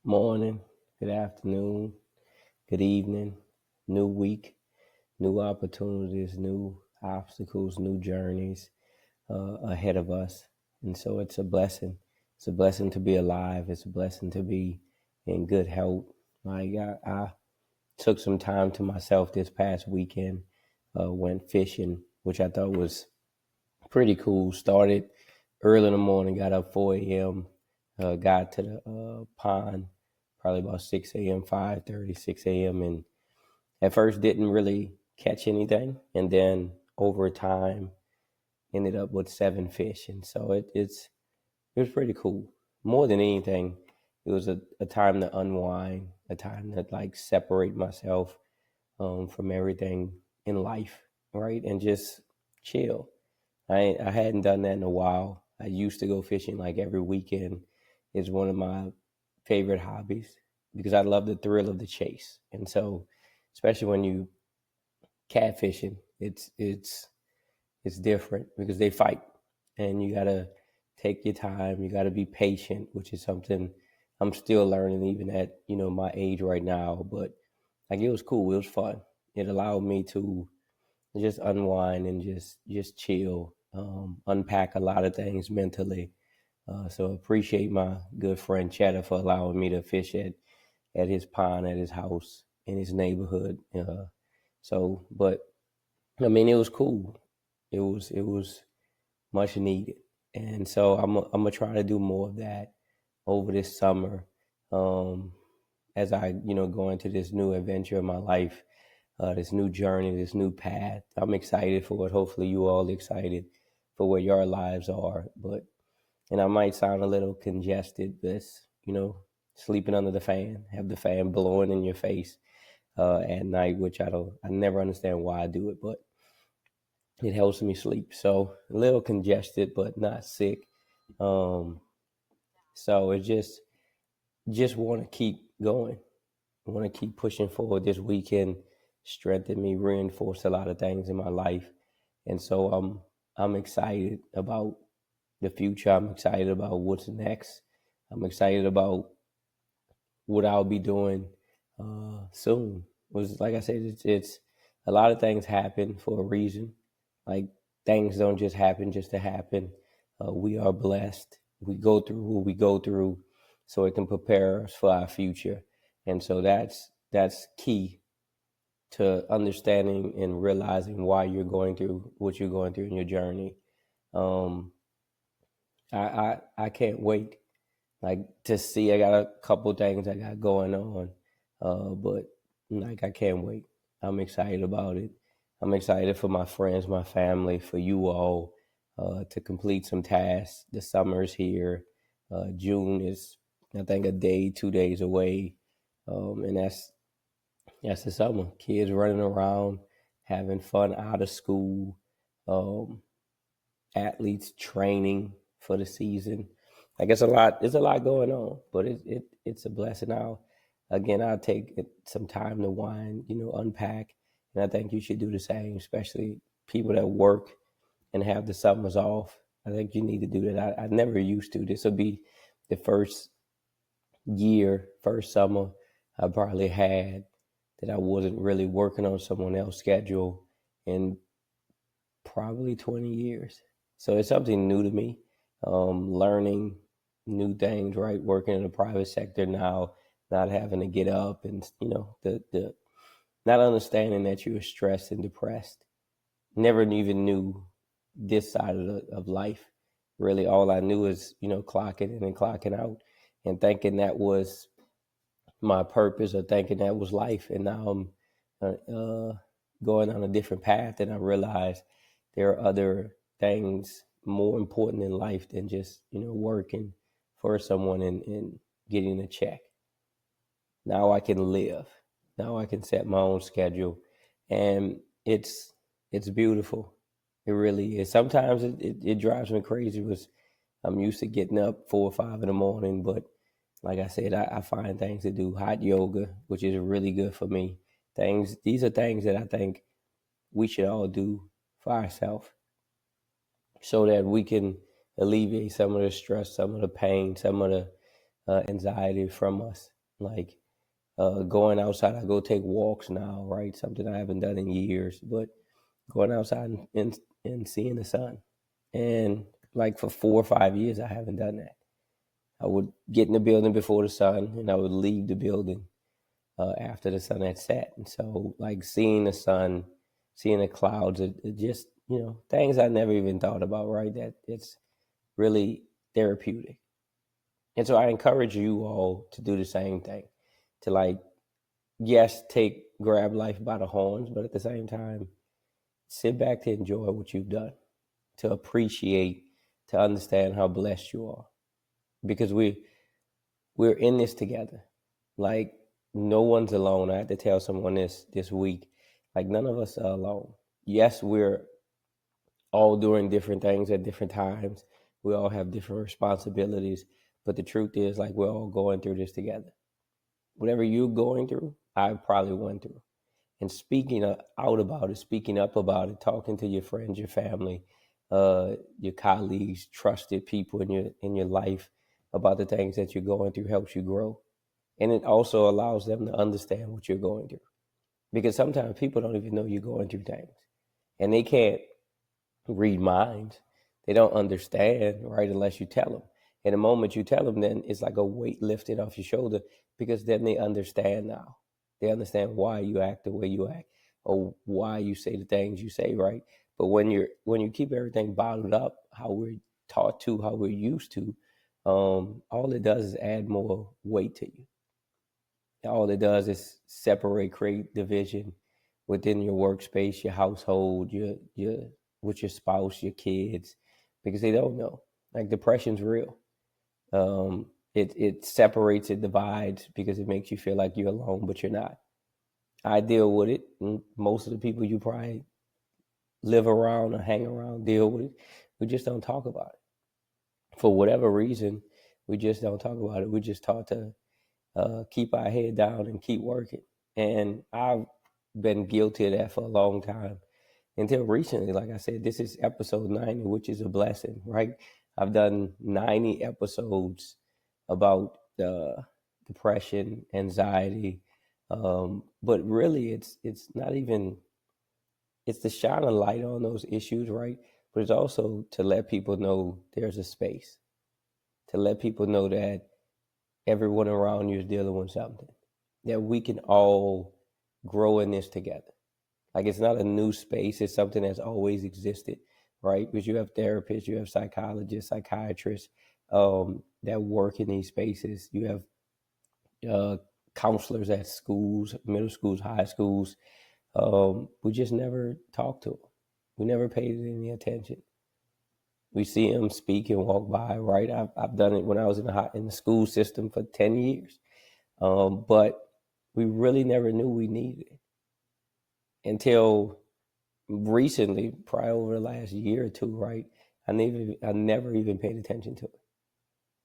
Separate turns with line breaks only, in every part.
morning, good afternoon, good evening, new week, new opportunities, new obstacles, new journeys ahead of us. And so it's a blessing. It's a blessing to be alive. It's a blessing to be in good health. I took some time to myself this past weekend, went fishing, which I thought was pretty cool. Started early in the morning, got up 4 a.m., got to the pond probably about 6 a.m., 5:30, 6 a.m. And at first didn't really catch anything. And then over time, ended up with 7 fish. And so it was pretty cool. More than anything, it was a time to unwind, a time to like separate myself from everything in life, right? And just chill. I hadn't done that in a while. I used to go fishing like every weekend. It's one of my favorite hobbies because I love the thrill of the chase. And so, especially when you catfishing, it's different because they fight, and you gotta take your time. You gotta be patient, which is something I'm still learning, even at my age right now. But like it was cool. It was fun. It allowed me to just unwind and just chill, unpack a lot of things mentally. So appreciate my good friend Cheddar for allowing me to fish at his pond, at his house, in his neighborhood. But I mean, it was cool. It was much needed, and so I'm gonna try to do more of that over this summer, um, as I go into this new adventure of my life, this new journey, this new path. I'm excited for it. Hopefully, you all excited for where your lives are. And I might sound a little congested, but sleeping under the fan, have the fan blowing in your face at night, which I never understand why I do it, but it helps me sleep. So a little congested, but not sick. Um, so it just want to keep going. I want to keep pushing forward. This weekend strengthened me, reinforced a lot of things in my life, and so I'm excited about the future. I'm excited about what's next. I'm excited about what I'll be doing soon. Was like I said, it's a lot of things happen for a reason. Like things don't just happen just to happen. We are blessed. We go through what we go through, so it can prepare us for our future. And so that's key to understanding and realizing why you're going through what you're going through in your journey. Um, I can't wait like to see. I got a couple things I got going on, but like I can't wait. I'm excited about it. I'm excited for my friends, my family, for you all to complete some tasks. The summer's here. June is, I think, a day, 2 days away, and that's the summer. Kids running around, having fun out of school, um, athletes training for the season. Like it's a lot. There's a lot going on, but it's a blessing. I'll take some time to wind, unpack, and I think you should do the same, especially people that work and have the summers off. I think you need to do that. I never used to. This will be the first summer I probably had that I wasn't really working on someone else's schedule in probably 20 years. So it's something new to me, learning new things, right? Working in the private sector now, not having to get up and, the not understanding that you were stressed and depressed. Never even knew this side of life. Really, all I knew is, clocking in and clocking out and thinking that was my purpose or thinking that was life. And now I'm going on a different path, and I realize there are other things more important in life than just working for someone and getting a check. Now I can live. Now I can set my own schedule, and it's beautiful. It really is. Sometimes it drives me crazy because I'm used to getting up 4 or 5 in the morning, but like I said, I find things to do. Hot yoga, which is really good for me. These are things that I think we should all do for ourselves so that we can alleviate some of the stress, some of the pain, some of the anxiety from us. Like going outside, I go take walks now, right? Something I haven't done in years, but going outside and seeing the sun. And like for 4 or 5 years, I haven't done that. I would get in the building before the sun, and I would leave the building after the sun had set. And so, like seeing the sun, seeing the clouds, it just things I never even thought about. Right, that it's really therapeutic. And so, I encourage you all to do the same thing. To like, yes, grab life by the horns, but at the same time, sit back to enjoy what you've done, to appreciate, to understand how blessed you are, because we're in this together. Like no one's alone. I had to tell someone this week. Like none of us are alone. Yes, we're all doing different things at different times. We all have different responsibilities, but the truth is, like we're all going through this together. Whatever you're going through, I probably went through. And speaking out about it, speaking up about it, talking to your friends, your family, your colleagues, trusted people in your life about the things that you're going through helps you grow, and it also allows them to understand what you're going through. Because sometimes people don't even know you're going through things, and they can't read minds. They don't understand, right, unless you tell them. And the moment you tell them, then it's like a weight lifted off your shoulder, because then they understand now. They understand why you act the way you act, or why you say the things you say, right? But when you keep everything bottled up, how we're taught to, how we're used to, all it does is add more weight to you. All it does is separate, create division within your workspace, your household, your with your spouse, your kids, because they don't know. Like depression's real. It separates, it divides, because it makes you feel like you're alone, but you're not. I deal with it, and most of the people you probably live around or hang around deal with it. We just don't talk about it for whatever reason. We just don't talk about it. We just taught to keep our head down and keep working. And I've been guilty of that for a long time until recently. Like I said, this is episode 90, which is a blessing, right? I've done 90 episodes about depression, anxiety, but really, it's not even. It's to shine a light on those issues, right? But it's also to let people know there's a space, to let people know that everyone around you is dealing with something, that we can all grow in this together. Like it's not a new space, it's something that's always existed, right? Because you have therapists, you have psychologists, psychiatrists that work in these spaces. You have uh, counselors at schools, middle schools, high schools. We just never talked to them. We never paid any attention. We see them speak and walk by, right? I've done it when I was in the school system for 10 years. But we really never knew we needed it until recently, probably over the last year or two, right? I never even paid attention to it.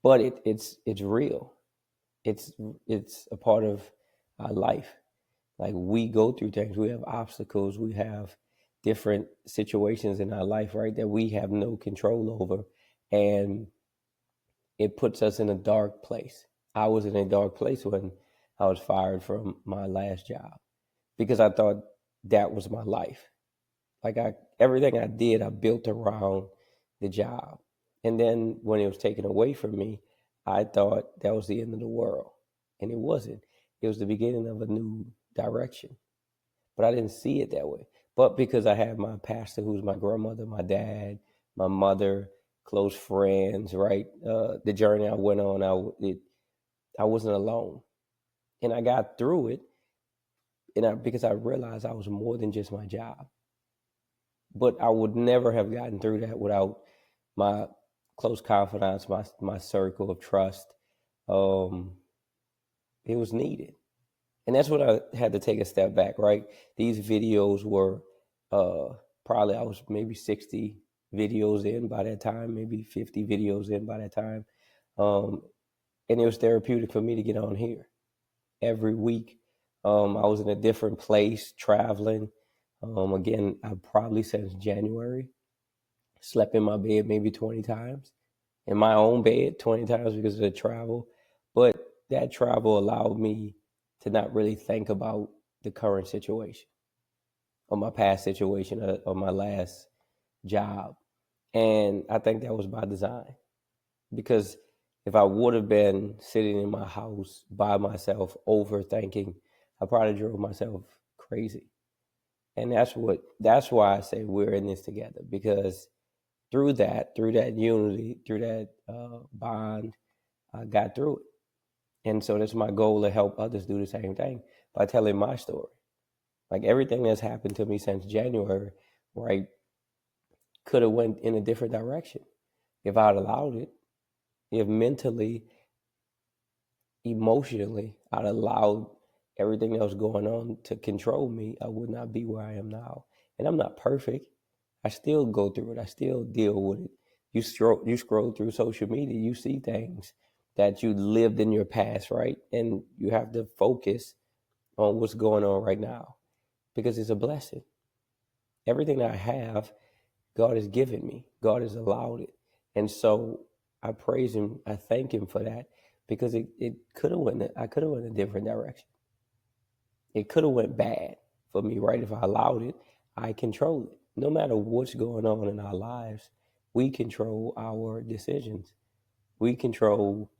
But it's real. It's it's a part of our life. Like we go through things, we have obstacles, we have different situations in our life, right, that we have no control over. And it puts us in a dark place. I was in a dark place when I was fired from my last job because I thought that was my life. Like everything I did, I built around the job. And then when it was taken away from me, I thought that was the end of the world. And it wasn't. It was the beginning of a new direction. But I didn't see it that way. But because I had my pastor, who's my grandmother, my dad, my mother, close friends, right? The journey I went on, I wasn't alone, and I got through it, because I realized I was more than just my job. But I would never have gotten through that without my close confidants, my circle of trust. Um, it was needed. And that's what I had to take a step back, right? These videos were probably I was maybe 60 videos in by that time, maybe 50 videos in by that time. Um, and it was therapeutic for me to get on here every week. I was in a different place, traveling. Again, I probably since January slept in my bed maybe 20 times, in my own bed 20 times because of the travel. But that travel allowed me to not really think about the current situation or my past situation or my last job. And I think that was by design, because if I would have been sitting in my house by myself overthinking, I probably drove myself crazy. And that's why I say we're in this together, because through that unity, through that bond, I got through it. And so that's my goal, to help others do the same thing by telling my story. Like everything that's happened to me since January, right, could have went in a different direction if I'd allowed it. If mentally, emotionally, I'd allowed everything that was going on to control me, I would not be where I am now. And I'm not perfect. I still go through it. I still deal with it. You scroll through social media, you see things that you lived in your past, right? And you have to focus on what's going on right now, because it's a blessing. Everything that I have, God has given me. God has allowed it. And so I praise him. I thank him for that, because it could have I could have went a different direction. It could have went bad for me, right? If I allowed it, I control it. No matter what's going on in our lives, we control our decisions. We control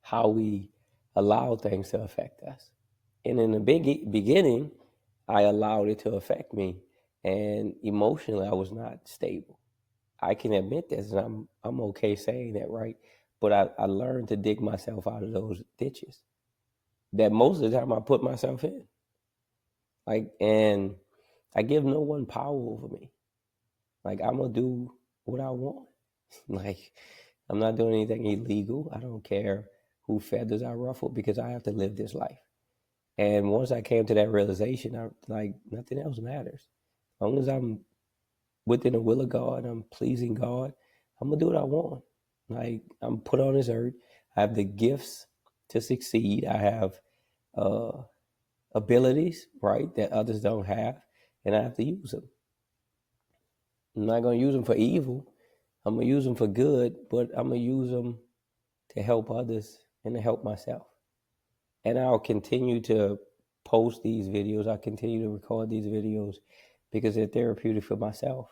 how we allow things to affect us. And in the beginning, I allowed it to affect me. And emotionally, I was not stable. I can admit this, and I'm okay saying that, right? But I learned to dig myself out of those ditches that most of the time I put myself in. Like, and I give no one power over me. Like, I'm gonna do what I want. Like, I'm not doing anything illegal. I don't care who feathers I ruffle, because I have to live this life. And once I came to that realization, I like nothing else matters. As long as I'm within the will of God, I'm pleasing God, I'm gonna do what I want. Like, I'm put on this earth. I have the gifts to succeed. I have uh, abilities, right, that others don't have, and I have to use them. I'm not gonna use them for evil. I'm gonna use them for good, but I'm gonna use them to help others and to help myself. And I'll continue to post these videos. I'll continue to record these videos, because they're therapeutic for myself.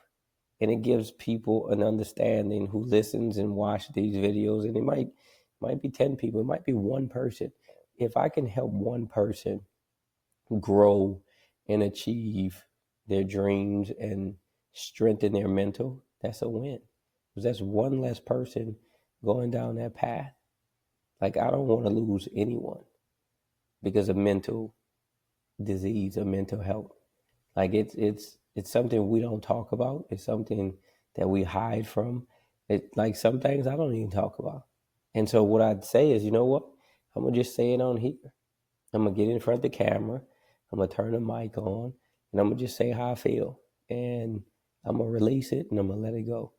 And it gives people an understanding who listens and watch these videos. And it might be 10 people, it might be one person. If I can help one person grow and achieve their dreams and strengthen their mental, that's a win. Because that's one less person going down that path. Like, I don't want to lose anyone because of mental disease or mental health. Like, it's something we don't talk about. It's something that we hide from. It, like, some things I don't even talk about. And so what I'd say is, you know what? I'm gonna just say it on here. I'm gonna get in front of the camera. I'm gonna turn the mic on, and I'm gonna just say how I feel, and I'm gonna release it, and I'm gonna let it go,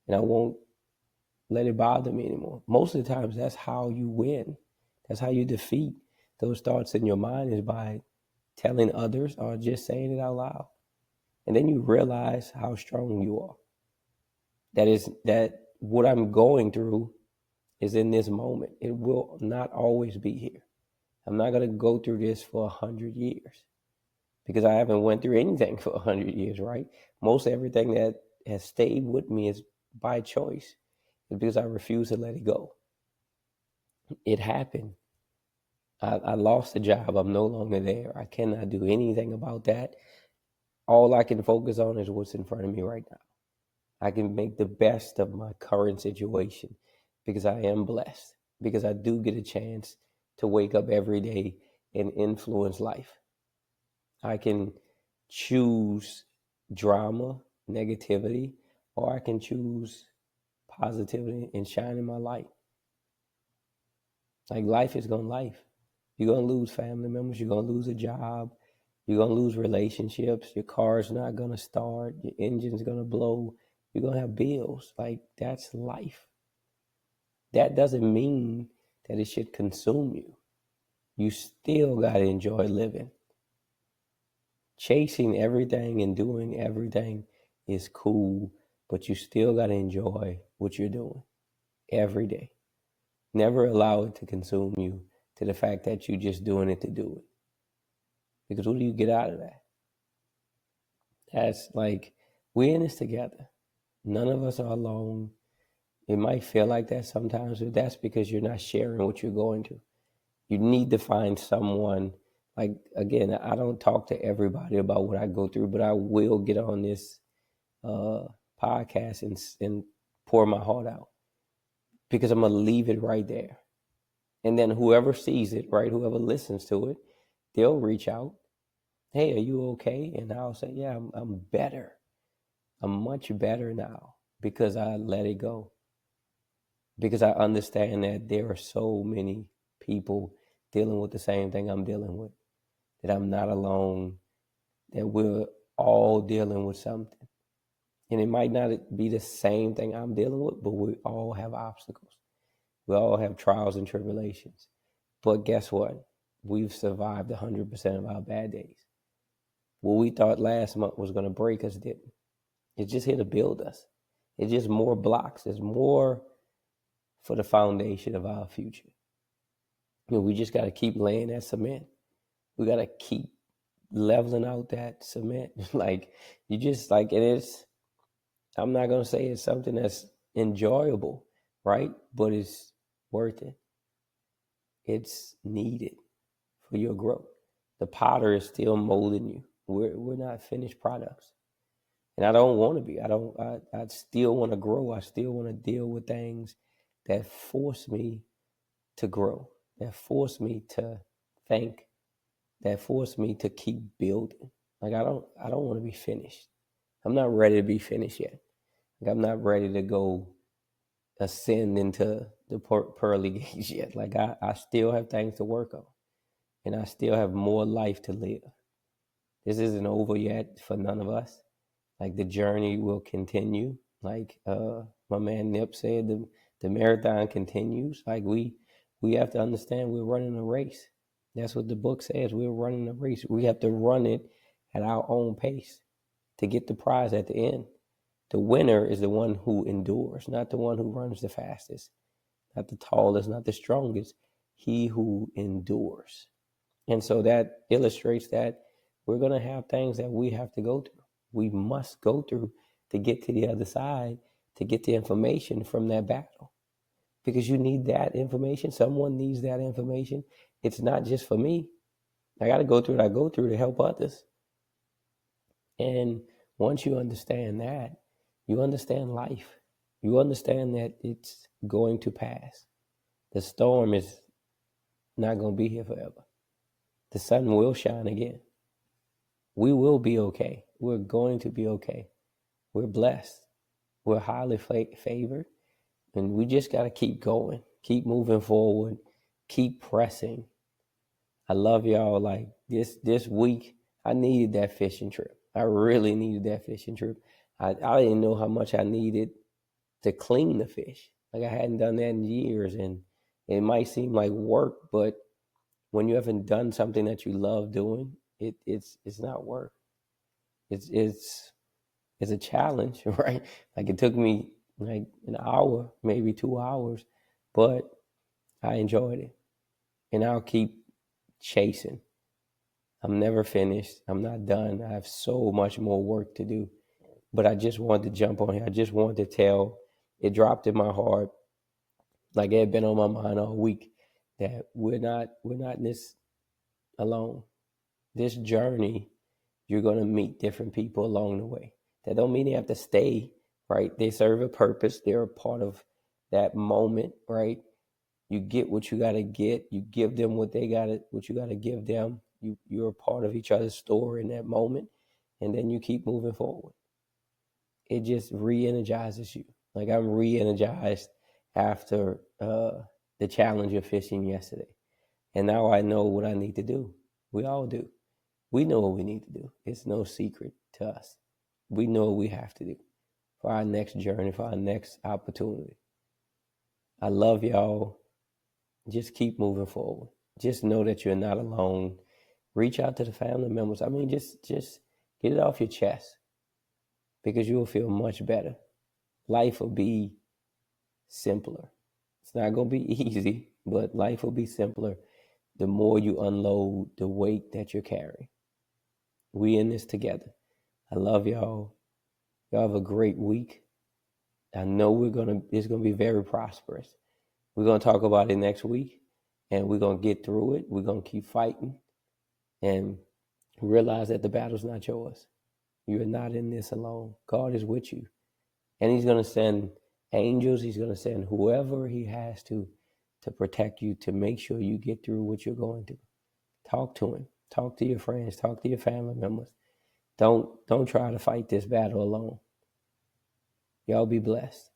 and I won't let it bother me anymore. Most of the times, that's how you win. That's how you defeat those thoughts in your mind, is by telling others or just saying it out loud. And then you realize how strong you are. That what I'm going through is in this moment. It will not always be here. I'm not going to go through this for 100 years, because I haven't went through anything for 100 years, right? Most everything that has stayed with me is by choice. It's because I refuse to let it go. It happened. I lost the job. I'm no longer there. I cannot do anything about that. All I can focus on is what's in front of me right now. I can make the best of my current situation, because I am blessed, because I do get a chance to wake up every day and influence life. I can choose drama, negativity, or I can choose positivity and shine in my light. Like, life is going to life. You're going to lose family members. You're going to lose a job. You're going to lose relationships. Your car's not going to start. Your engine's going to blow. You're going to have bills. Like, that's life. That doesn't mean that it should consume you. You still got to enjoy living. Chasing everything and doing everything is cool, but you still got to enjoy what you're doing every day. Never allow it to consume you to the fact that you're just doing it to do it. Because what do you get out of that? That's like, we're in this together. None of us are alone. It might feel like that sometimes, but that's because you're not sharing what you're going through. You need to find someone. Like, again, I don't talk to everybody about what I go through, but I will get on this uh, podcast and pour my heart out, because I'm going to leave it right there. And then whoever sees it, right, whoever listens to it, they'll reach out. Hey, are you okay? And I'll say, yeah, I'm better. I'm much better now because I let it go. Because I understand that there are so many people dealing with the same thing I'm dealing with, that I'm not alone, that we're all dealing with something. And it might not be the same thing I'm dealing with, but we all have obstacles. We all have trials and tribulations. But guess what? We've survived 100% of our bad days. What we thought last month was going to break us didn't. It's just here to build us. It's just more blocks. It's more for the foundation of our future. We just got to keep laying that cement. We got to keep leveling out that cement. Like, you just like, it is, I'm not going to say it's something that's enjoyable, right? But it's worth it. It's needed for your growth. The potter is still molding you. We're not finished products. And I don't want to be. I still want to grow. I still want to deal with things that force me to grow, that force me to think, that force me to keep building. Like, I don't want to be finished. I'm not ready to be finished yet. Like, I'm not ready to go ascend into the pearly gates yet. Like, I still have things to work on, and I still have more life to live. This isn't over yet for none of us. Like, the journey will continue. Like my man Nip said, the marathon continues. Like, we have to understand we're running a race. That's what the book says. We're running a race. We have to run it at our own pace to get the prize at the end. The winner is the one who endures, not the one who runs the fastest, not the tallest, not the strongest. He who endures. And so that illustrates that we're going to have things that we have to go through. We must go through to get to the other side, to get the information from that battle. Because you need that information. Someone needs that information. It's not just for me. I got to go through what I go through to help others. And once you understand that, you understand life. You understand that it's going to pass. The storm is not going to be here forever. The sun will shine again. We will be okay. We're going to be okay. We're blessed. We're highly favored. And we just got to keep going, keep moving forward, keep pressing. I love y'all. Like, this week, I needed that fishing trip. I really needed that fishing trip. I didn't know how much I needed to clean the fish. Like, I hadn't done that in years. And it might seem like work, but when you haven't done something that you love doing, it's not work. It's a challenge, right? Like, it took me like an hour, maybe 2 hours, but I enjoyed it. And I'll keep chasing. I'm never finished. I'm not done. I have so much more work to do. But I just wanted to jump on here. I just wanted to tell, it dropped in my heart, like it had been on my mind all week, that we're not in this alone. This journey, you're going to meet different people along the way. That don't mean they have to stay, right? They serve a purpose. They're a part of that moment, right? You get what you got to get. You give them what you got to give them. You're a part of each other's story in that moment, and then you keep moving forward. It just re-energizes you. Like, I'm re-energized after the challenge of fishing yesterday, and now I know what I need to do. We all do. We know what we need to do. It's no secret to us. We know what we have to do for our next journey, for our next opportunity. I love y'all. Just keep moving forward. Just know that you're not alone. Reach out to the family members. I mean, just get it off your chest, because you will feel much better. Life will be simpler. It's not going to be easy, but life will be simpler the more you unload the weight that you're carrying. We in this together. I love y'all. Y'all have a great week. I know it's gonna be very prosperous. We're gonna talk about it next week, and we're gonna get through it. We're gonna keep fighting and realize that the battle's not yours. You're not in this alone. God is with you. And he's gonna send angels, he's gonna send whoever he has to protect you, to make sure you get through what you're going through. Talk to him. Talk to your friends, talk to your family members. Don't try to fight this battle alone. Y'all be blessed.